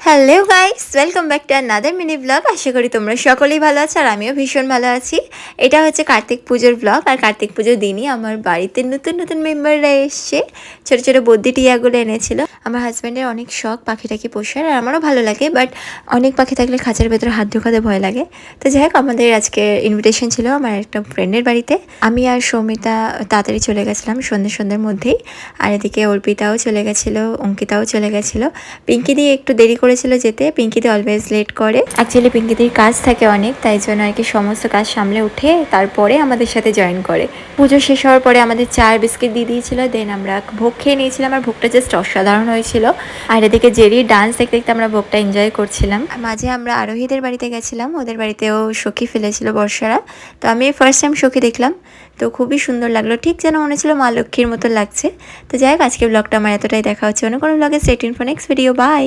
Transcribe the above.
Hello guys, welcome back to another mini vlog. আশা করি তোমরা সকলেই ভালো আছো আর আমিও ভীষণ ভালো আছি। এটা হচ্ছে কার্তিক পুজোর ব্লগ। আর কার্তিক পুজোর দিনই আমার বাড়িতে নতুন নতুন মেম্বাররা এসছে। ছোটো ছোটো বদ্যি টিয়াগুলো এনেছিল। আমার হাজব্যান্ডের অনেক শখ পাখিটাকে পোষার, আর আমারও ভালো লাগে, বাট অনেক পাখি থাকলে খাঁচার ভেতরে হাত ঢোকাতে ভয় লাগে। তো যাই হোক, আমাদের আজকে ইনভিটেশন ছিল আমার একটা ফ্রেন্ডের বাড়িতে। আমি আর সৌমিতা তাড়াতাড়ি চলে গেছিলাম সন্ধ্যের মধ্যেই। আর এদিকে অর্পিতাও চলে গেছিলো, অঙ্কিতাও চলে গেছিলো। পিঙ্কি দিয়ে একটু দেরি করেছিল যেতে। পিঙ্কিদি অলওয়েজ লেট করে। অ্যাকচুয়ালি পিঙ্কিদির কাজ থাকে অনেক, তাই জন্য আর কি সমস্ত কাজ সামলে উঠে তারপরে আমাদের সাথে জয়েন করে। পুজো শেষ হওয়ার পরে আমাদের চার বিস্কিট দিয়ে দিয়েছিল, দেন আমরা ভোগ খেয়ে নিয়েছিলাম। আর ভোগটা জাস্ট অসাধারণ হয়েছিল। আর এদিকে জেরি ডান্স দেখতে দেখতে আমরা ভোগটা এনজয় করছিলাম। মাঝে আমরা আরোহীদের বাড়িতে গেছিলাম, ওদের বাড়িতেও সখী ফেলেছিল বর্ষারা। তো আমি ফার্স্ট টাইম সখী দেখলাম, তো খুবই সুন্দর লাগলো, ঠিক যেন মনে ছিল মা লক্ষ্মীর মতো লাগছে। তো যাই হোক, আজকে ব্লগটা আমার এতটাই। দেখা হচ্ছে অন্য কোনো ব্লগে। Stay tuned for next video. By.